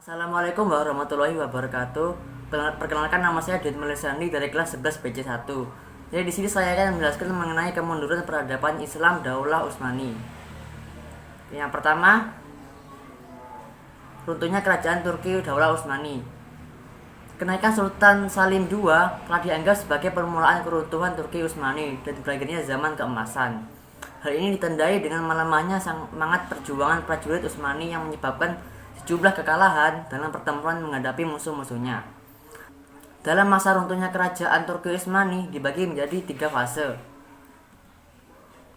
Assalamualaikum warahmatullahi wabarakatuh. Perkenalkan, nama saya Dit Melisani dari kelas 11 BC1. Jadi di sini saya akan menjelaskan mengenai kemunduran peradaban Islam Daulah Utsmani. Yang pertama, runtuhnya kerajaan Turki Daulah Utsmani. Kenaikan Sultan Salim II telah dianggap sebagai permulaan keruntuhan Turki Utsmani dan berakhirnya zaman keemasan. Hal ini ditandai dengan melemahnya semangat perjuangan prajurit Utsmani yang menyebabkan sejumlah kekalahan dalam pertempuran menghadapi musuh-musuhnya. Dalam masa runtuhnya kerajaan Turki Utsmani dibagi menjadi 3 fase.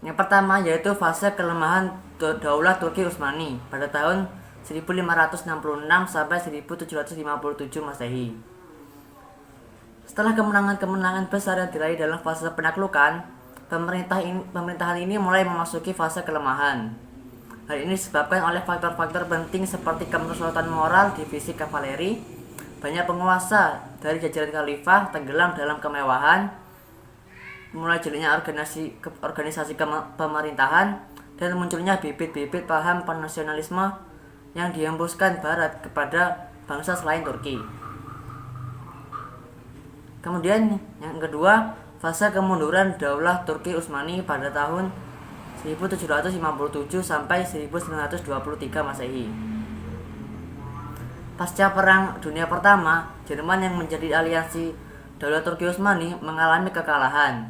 Yang pertama yaitu fase kelemahan Daulah Turki Utsmani pada tahun 1566 sampai 1757 Masehi. Setelah kemenangan-kemenangan besar yang diraih dalam fase penaklukan, pemerintahan ini mulai memasuki fase kelemahan. Hal ini disebabkan oleh faktor-faktor penting seperti kemerosotan moral divisi kavaleri, banyak penguasa dari jajaran khalifah tenggelam dalam kemewahan, mulai jelinya organisasi pemerintahan, dan munculnya bibit-bibit paham nasionalisme yang dihembuskan Barat kepada bangsa selain Turki. Kemudian yang kedua, fase kemunduran Daulah Turki Utsmani pada tahun 1757 sampai 1923 Masehi. Pasca Perang Dunia Pertama, Jerman yang menjadi aliansi Daulah Turki Utsmani mengalami kekalahan.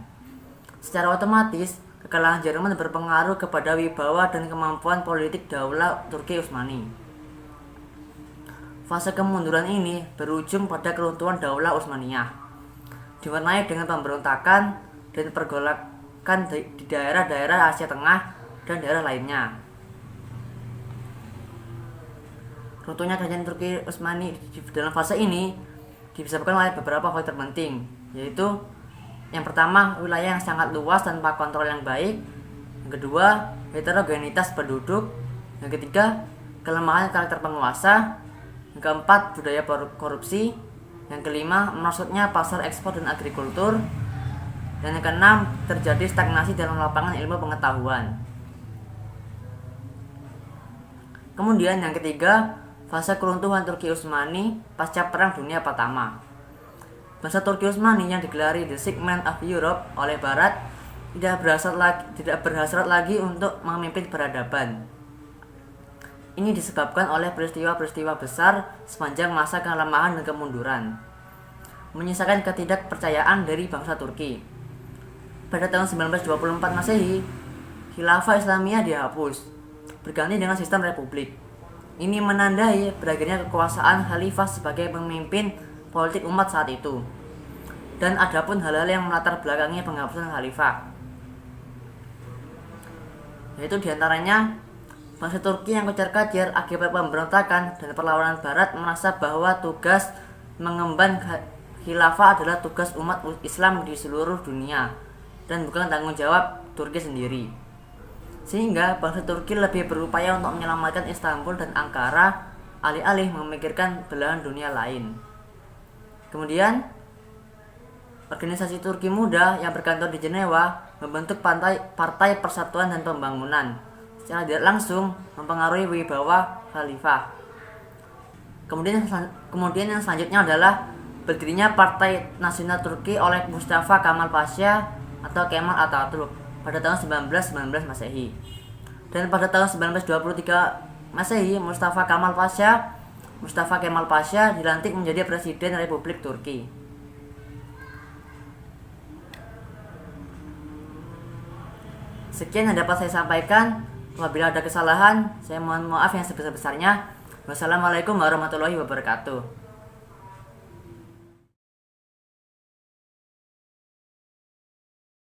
Secara otomatis, kekalahan Jerman berpengaruh kepada wibawa dan kemampuan politik Daulah Turki Utsmani. Fase kemunduran ini berujung pada keruntuhan Daulah Utsmaniyah, diwarnai dengan pemberontakan dan pergolakan di daerah-daerah Asia Tengah dan daerah lainnya. Runtuhnya kerajaan Turki Utsmani dalam fase ini disebabkan oleh beberapa faktor penting, yaitu yang pertama, wilayah yang sangat luas tanpa kontrol yang baik. Yang kedua, heterogenitas penduduk. Yang ketiga, kelemahan karakter penguasa. Yang keempat, budaya korupsi. Yang kelima, merosotnya pasar ekspor dan agrikultur. Dan yang keenam, terjadi stagnasi dalam lapangan ilmu pengetahuan. Kemudian yang ketiga, fase keruntuhan Turki Utsmani pasca Perang Dunia Pertama. Bangsa Turki Utsmani yang digelari The Segment of Europe oleh Barat tidak berhasrat lagi untuk memimpin peradaban. Ini disebabkan oleh peristiwa-peristiwa besar sepanjang masa kelemahan dan kemunduran, menyisakan ketidakpercayaan dari bangsa Turki. Pada tahun 1924 Masehi, Khilafah Islamiyah dihapus, berganti dengan sistem republik. Ini menandai berakhirnya kekuasaan khalifah sebagai pemimpin politik umat saat itu. Dan adapun hal-hal yang melatar belakangi penghapusan khalifah, yaitu diantaranya bangsa Turki yang kocar-kacir akibat pemberontakan dan perlawanan Barat merasa bahwa tugas mengemban khilafah adalah tugas umat Islam di seluruh dunia dan bukan tanggung jawab Turki sendiri. Sehingga bangsa Turki lebih berupaya untuk menyelamatkan Istanbul dan Ankara alih-alih memikirkan belahan dunia lain. Kemudian, organisasi Turki Muda yang berkantor di Jenewa membentuk Partai Persatuan dan Pembangunan, secara tidak langsung mempengaruhi wibawa khalifah. Kemudian yang selanjutnya adalah berdirinya Partai Nasional Turki oleh Mustafa Kemal Pasha atau Kemal Atatürk pada tahun 1919 Masehi. Dan pada tahun 1923 Masehi, Mustafa Kemal Pasha dilantik menjadi Presiden Republik Turki. Sekian yang dapat saya sampaikan. Apabila ada kesalahan, saya mohon maaf yang sebesar-besarnya. Wassalamualaikum warahmatullahi wabarakatuh.